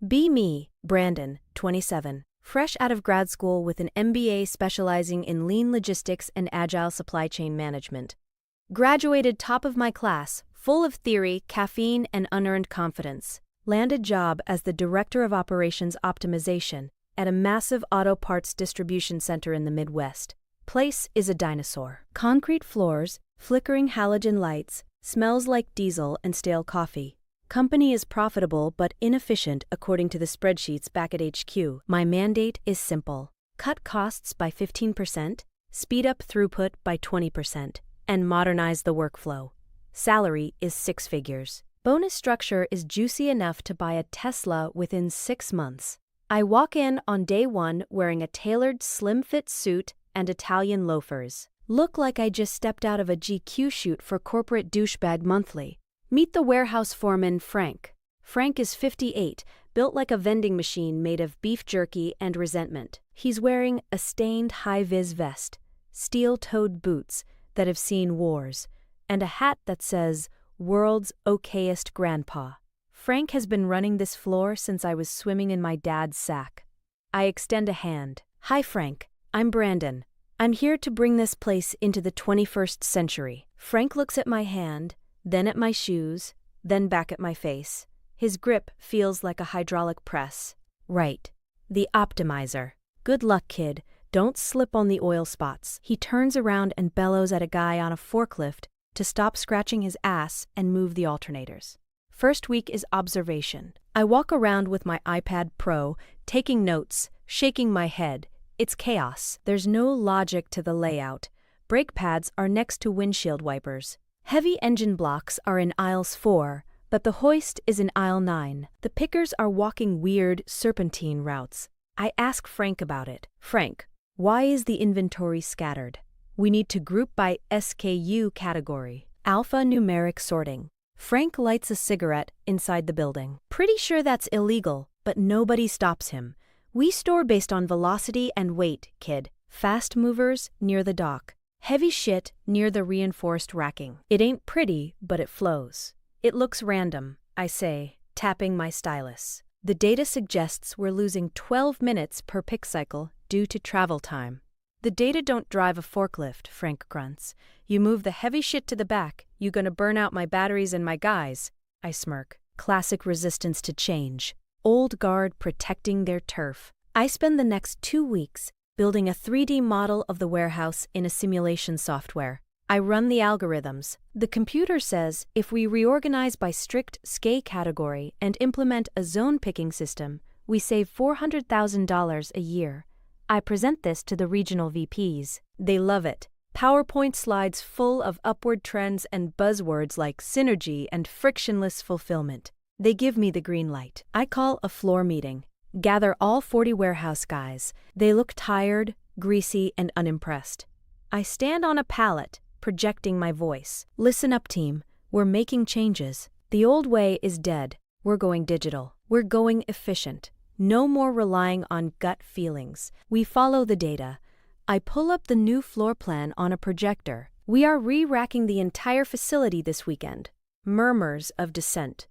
Be me, Brandon, 27, fresh out of grad school with an MBA specializing in lean logistics and agile supply chain management. Graduated top of my class, full of theory, caffeine, and unearned confidence. Landed job as the Director of Operations Optimization at a massive auto parts distribution center in the Midwest. Place is a dinosaur. Concrete floors, flickering halogen lights, smells like diesel and stale coffee. Company is profitable but inefficient according to the spreadsheets back at HQ. My mandate is simple. Cut costs by 15%, speed up throughput by 20%, and modernize the workflow. Salary is 6 figures. Bonus structure is juicy enough to buy a Tesla within 6 months. I walk in on day 1 wearing a tailored slim-fit suit and Italian loafers. Look like I just stepped out of a GQ shoot for Corporate Douchebag Monthly. Meet the warehouse foreman, Frank. Frank is 58, built like a vending machine made of beef jerky and resentment. He's wearing a stained high-vis vest, steel-toed boots that have seen wars, and a hat that says, "World's okayest grandpa." Frank has been running this floor since I was swimming in my dad's sack. I extend a hand. "Hi, Frank. I'm Brandon. I'm here to bring this place into the 21st century." Frank looks at my hand, then at my shoes, then back at my face. His grip feels like a hydraulic press. "Right. The optimizer. Good luck, kid. Don't slip on the oil spots." He turns around and bellows at a guy on a forklift to stop scratching his ass and move the alternators. First week is observation. I walk around with my iPad Pro, taking notes, shaking my head. It's chaos. There's no logic to the layout. Brake pads are next to windshield wipers. Heavy engine blocks are in aisles 4, but the hoist is in aisle 9. The pickers are walking weird, serpentine routes. I ask Frank about it. "Frank, why is the inventory scattered? We need to group by SKU category. Alphanumeric sorting." Frank lights a cigarette inside the building. "Pretty sure that's illegal, but nobody stops him. We store based on velocity and weight, kid. Fast movers near the dock. Heavy shit near the reinforced racking. It ain't pretty, but it flows." "It looks random," I say, tapping my stylus. "The data suggests we're losing 12 minutes per pick cycle due to travel time." "The data don't drive a forklift," Frank grunts. "You move the heavy shit to the back, you gonna burn out my batteries and my guys." I smirk. Classic resistance to change. Old guard protecting their turf. I spend the next 2 weeks building a 3D model of the warehouse in a simulation software. I run the algorithms. The computer says if we reorganize by strict SKU category and implement a zone picking system, we save $400,000 a year. I present this to the regional VPs. They love it. PowerPoint slides full of upward trends and buzzwords like synergy and frictionless fulfillment. They give me the green light. I call a floor meeting. Gather all 40 warehouse guys. They look tired, greasy, and unimpressed. I stand on a pallet, projecting my voice. "Listen up, team. We're making changes. The old way is dead. We're going digital. We're going efficient. No more relying on gut feelings. We follow the data." I pull up the new floor plan on a projector. "We are re-racking the entire facility this weekend." Murmurs of dissent.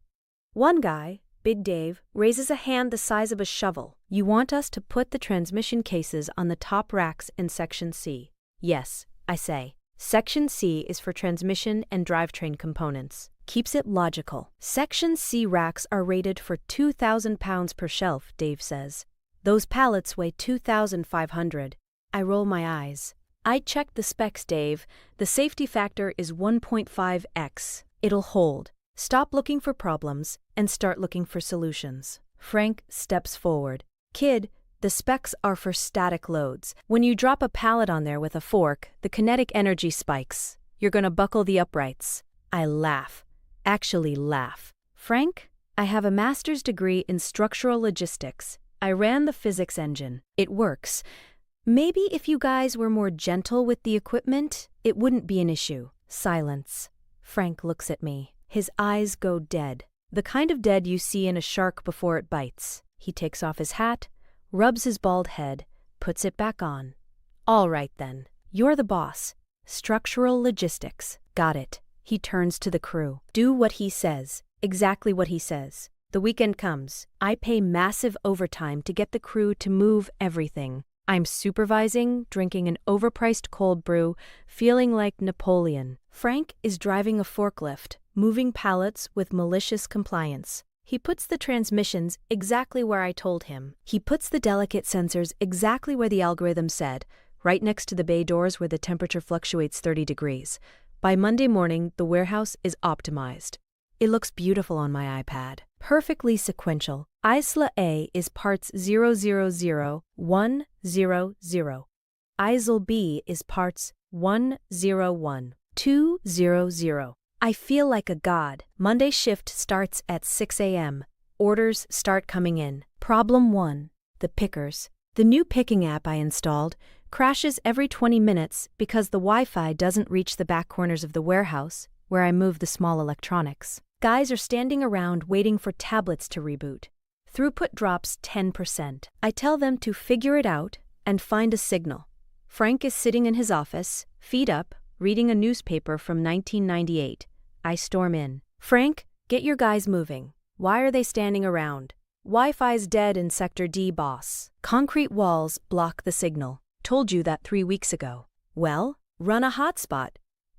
One guy, Big Dave, raises a hand the size of a shovel. "You want us to put the transmission cases on the top racks in Section C?" "Yes," I say. Section C is for transmission and drivetrain components. Keeps it logical. Section C racks are rated for 2,000 pounds per shelf, Dave says. Those pallets weigh 2,500. I roll my eyes. "I checked the specs, Dave. The safety factor is 1.5x. It'll hold. Stop looking for problems and start looking for solutions." Frank steps forward. "Kid, the specs are for static loads. When you drop a pallet on there with a fork, the kinetic energy spikes. You're gonna buckle the uprights." I laugh. Actually laugh. "Frank, I have a master's degree in structural logistics. I ran the physics engine. It works. Maybe if you guys were more gentle with the equipment, it wouldn't be an issue." Silence. Frank looks at me. His eyes go dead. The kind of dead you see in a shark before it bites. He takes off his hat, rubs his bald head, puts it back on. "All right then. You're the boss. Structural logistics. Got it." He turns to the crew. "Do what he says. Exactly what he says. The weekend comes. I pay massive overtime to get the crew to move everything. I'm supervising, drinking an overpriced cold brew, feeling like Napoleon. Frank is driving a forklift, moving pallets with malicious compliance. He puts the transmissions exactly where I told him. He puts the delicate sensors exactly where the algorithm said, right next to the bay doors where the temperature fluctuates 30 degrees. By Monday morning, the warehouse is optimized. It looks beautiful on my iPad. Perfectly sequential. Isla A is parts 000-100. Isla B is parts 101-200. I feel like a god. Monday shift starts at 6 a.m. Orders start coming in. Problem 1. The pickers. The new picking app I installed crashes every 20 minutes because the Wi-Fi doesn't reach the back corners of the warehouse where I move the small electronics. Guys are standing around waiting for tablets to reboot. Throughput drops 10%. I tell them to figure it out and find a signal. Frank is sitting in his office, feet up, reading a newspaper from 1998. I storm in. Frank, get your guys moving. Why are they standing around? Wi-Fi's dead in Sector D, boss. Concrete walls block the signal. Told you that 3 weeks ago. Well, run a hotspot.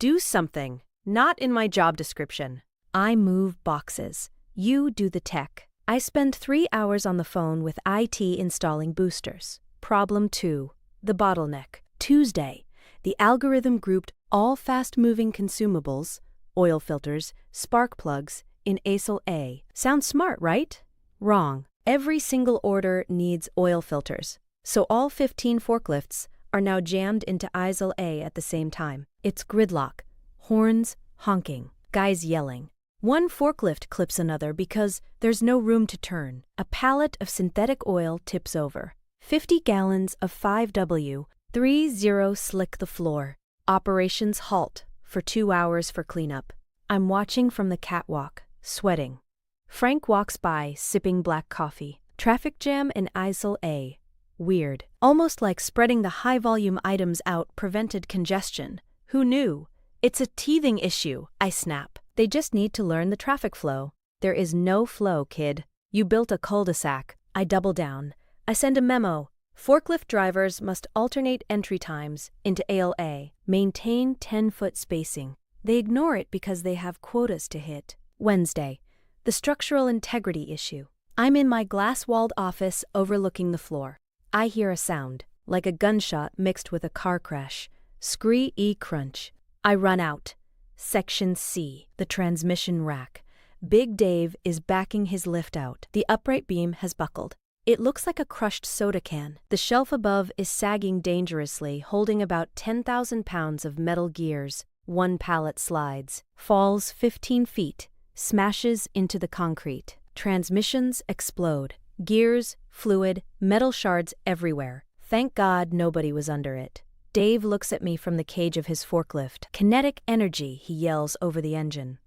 Do something. Not in my job description. I move boxes. You do the tech. I spend 3 hours on the phone with IT installing boosters. Problem 2. The bottleneck. Tuesday. The algorithm grouped all fast-moving consumables, oil filters, spark plugs, in ASIL A. Sounds smart, right? Wrong. Every single order needs oil filters. So all 15 forklifts are now jammed into ISIL A at the same time. It's gridlock. Horns honking. Guys yelling. One forklift clips another because there's no room to turn. A pallet of synthetic oil tips over. 50 gallons of 5W30 slick the floor. Operations halt for 2 hours for cleanup. I'm watching from the catwalk, sweating. Frank walks by, sipping black coffee. Traffic jam in ISIL A. Weird. Almost like spreading the high-volume items out prevented congestion. Who knew? It's a teething issue, I snap. They just need to learn the traffic flow. There is no flow, kid. You built a cul-de-sac. I double down. I send a memo. Forklift drivers must alternate entry times into ALA. Maintain 10-foot spacing. They ignore it because they have quotas to hit. Wednesday. The structural integrity issue. I'm in my glass-walled office overlooking the floor. I hear a sound, like a gunshot mixed with a car crash. Scree-y crunch. I run out. Section C, the transmission rack. Big Dave is backing his lift out. The upright beam has buckled. It looks like a crushed soda can. The shelf above is sagging dangerously, holding about 10,000 pounds of metal gears. One pallet slides, falls 15 feet, smashes into the concrete. Transmissions explode. Gears, fluid, metal shards everywhere. Thank God nobody was under it. Dave looks at me from the cage of his forklift. Kinetic energy, he yells over the engine.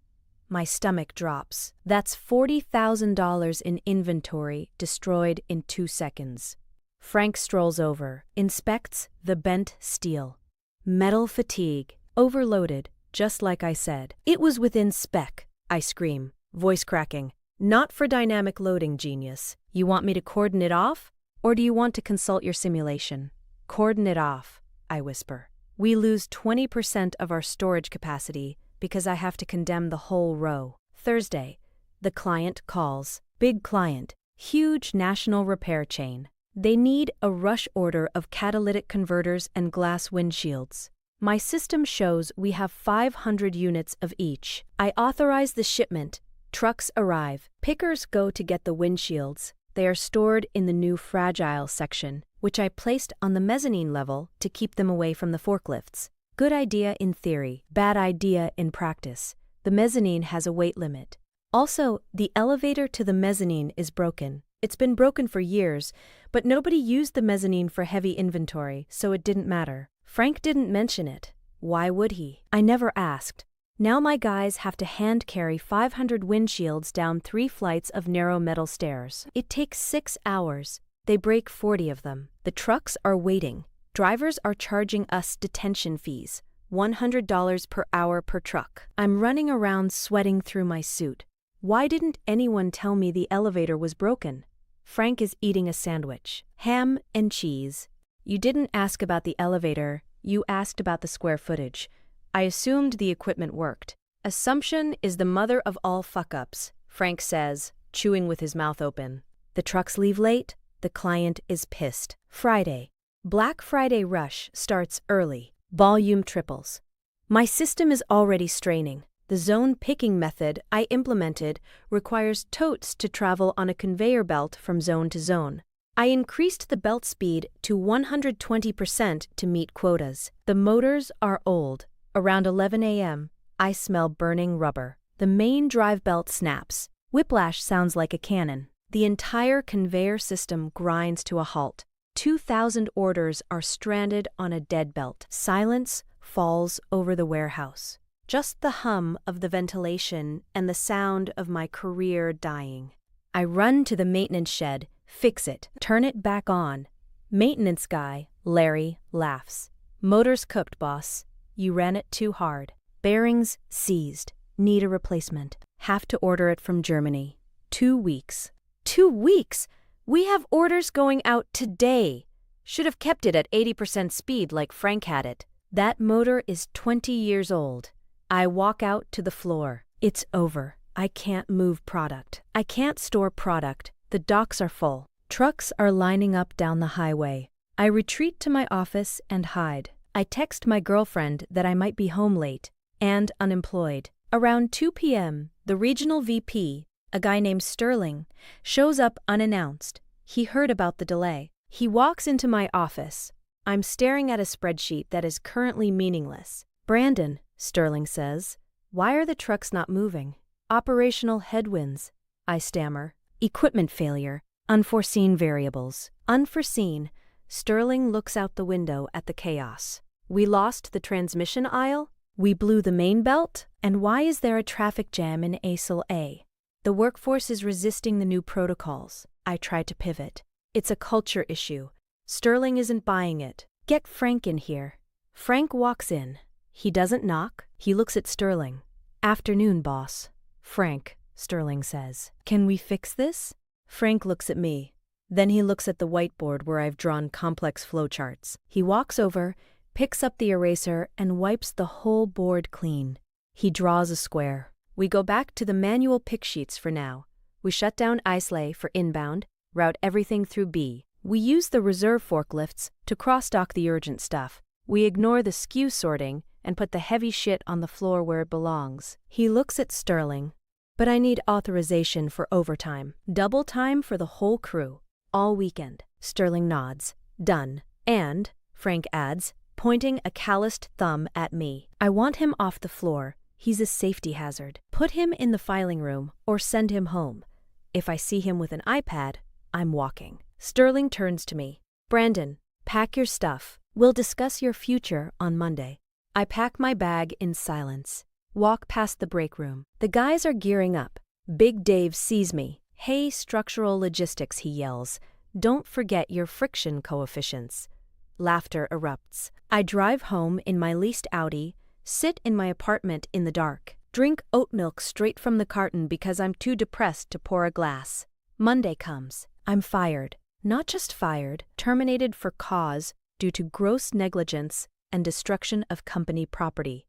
My stomach drops. That's $40,000 in inventory destroyed in 2 seconds. Frank strolls over, inspects the bent steel. Metal fatigue, overloaded, just like I said. It was within spec, I scream, voice cracking. Not for dynamic loading, genius. You want me to cordon it off? Or do you want to consult your simulation? Cordon it off, I whisper. We lose 20% of our storage capacity because I have to condemn the whole row. Thursday, the client calls. Big client, huge national repair chain. They need a rush order of catalytic converters and glass windshields. My system shows we have 500 units of each. I authorize the shipment. Trucks arrive. Pickers go to get the windshields. They are stored in the new fragile section, which I placed on the mezzanine level to keep them away from the forklifts. Good idea in theory, bad idea in practice. The mezzanine has a weight limit. Also, the elevator to the mezzanine is broken. It's been broken for years, but nobody used the mezzanine for heavy inventory, so it didn't matter. Frank didn't mention it. Why would he? I never asked. Now my guys have to hand carry 500 windshields down 3 flights of narrow metal stairs. It takes 6 hours. They break 40 of them. The trucks are waiting. Drivers are charging us detention fees, $100 per hour per truck. I'm running around sweating through my suit. Why didn't anyone tell me the elevator was broken? Frank is eating a sandwich. Ham and cheese. You didn't ask about the elevator, you asked about the square footage. I assumed the equipment worked. Assumption is the mother of all fuck-ups, Frank says, chewing with his mouth open. The trucks leave late, the client is pissed. Friday. Black Friday rush starts early. Volume triples. My system is already straining. The zone picking method I implemented requires totes to travel on a conveyor belt from zone to zone. I increased the belt speed to 120% to meet quotas. The motors are old. Around 11 a.m., I smell burning rubber. The main drive belt snaps. Whiplash sounds like a cannon. The entire conveyor system grinds to a halt. 2,000 orders are stranded on a dead belt. Silence falls over the warehouse. Just the hum of the ventilation and the sound of my career dying. I run to the maintenance shed, fix it, turn it back on. Maintenance guy, Larry, laughs. Motor's cooked, boss. You ran it too hard. Bearings seized. Need a replacement. Have to order it from Germany. 2 weeks. 2 weeks? We have orders going out today. Should have kept it at 80% speed like Frank had it. That motor is 20 years old. I walk out to the floor. It's over. I can't move product. I can't store product. The docks are full. Trucks are lining up down the highway. I retreat to my office and hide. I text my girlfriend that I might be home late and unemployed. Around 2 p.m., the regional VP, a guy named Sterling, shows up unannounced. He heard about the delay. He walks into my office. I'm staring at a spreadsheet that is currently meaningless. Brandon, Sterling says, why are the trucks not moving? Operational headwinds, I stammer. Equipment failure. Unforeseen variables. Unforeseen. Sterling looks out the window at the chaos. We lost the transmission aisle? We blew the main belt? And why is there a traffic jam in ASIL A? The workforce is resisting the new protocols. I try to pivot. It's a culture issue. Sterling isn't buying it. Get Frank in here. Frank walks in. He doesn't knock. He looks at Sterling. Afternoon, boss. Frank, Sterling says. Can we fix this? Frank looks at me. Then he looks at the whiteboard where I've drawn complex flowcharts. He walks over, picks up the eraser, and wipes the whole board clean. He draws a square. We go back to the manual pick sheets for now. We shut down Islay for inbound, route everything through B. We use the reserve forklifts to cross-dock the urgent stuff. We ignore the SKU sorting and put the heavy shit on the floor where it belongs. He looks at Sterling. But I need authorization for overtime. Double time for the whole crew. All weekend. Sterling nods. Done. And, Frank adds, pointing a calloused thumb at me. I want him off the floor. He's a safety hazard. Put him in the filing room or send him home. If I see him with an iPad, I'm walking. Sterling turns to me. Brandon, pack your stuff. We'll discuss your future on Monday. I pack my bag in silence. Walk past the break room. The guys are gearing up. Big Dave sees me. Hey, structural logistics, he yells. Don't forget your friction coefficients. Laughter erupts. I drive home in my leased Audi, sit in my apartment in the dark, drink oat milk straight from the carton because I'm too depressed to pour a glass. Monday comes. I'm fired. Not just fired, terminated for cause due to gross negligence and destruction of company property.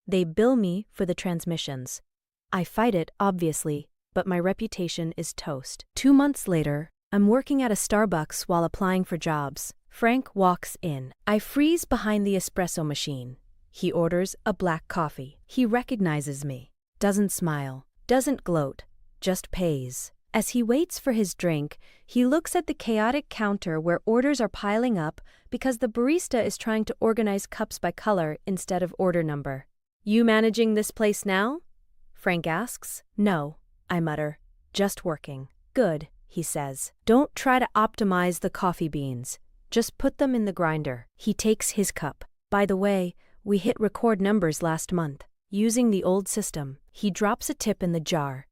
They bill me for the transmissions. I fight it, obviously, but my reputation is toast. 2 months later, I'm working at a Starbucks while applying for jobs. Frank walks in. I freeze behind the espresso machine. He orders a black coffee. He recognizes me. Doesn't smile. Doesn't gloat. Just pays. As he waits for his drink, he looks at the chaotic counter where orders are piling up because the barista is trying to organize cups by color instead of order number. You managing this place now? Frank asks. No, I mutter. Just working. Good, he says. Don't try to optimize the coffee beans. Just put them in the grinder. He takes his cup. By the way, we hit record numbers last month. Using the old system, he drops a tip in the jar.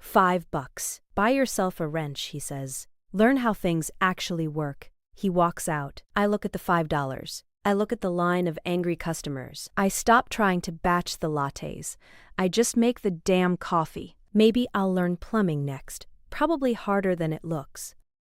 $5. Buy yourself a wrench, he says. Learn how things actually work. He walks out. I look at the $5. I look at the line of angry customers. I stop trying to batch the lattes. I just make the damn coffee. Maybe I'll learn plumbing next, probably harder than it looks.